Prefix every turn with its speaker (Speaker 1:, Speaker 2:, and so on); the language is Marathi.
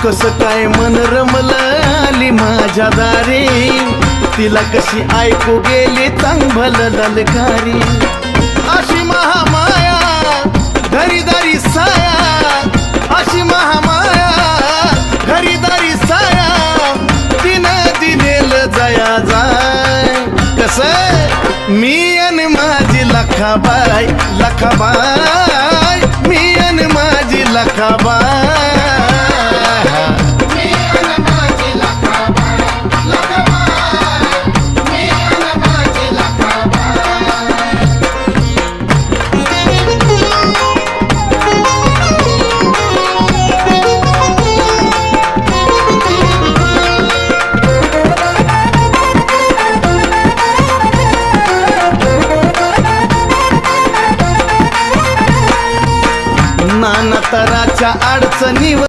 Speaker 1: कस काय मन रमलं आली माझ्या दारी, तिला कशी ऐकू गेली चांगभल ललकारी. अशी महामाया घरीदारी साया, अशी महामाया घरीदारी साया, तिनं दिलेल जया जाय. कस मी अन माझी लखाबाई, लखाबाई मी अन माझी लखाबाई. नाना तराच्या अडचणीवर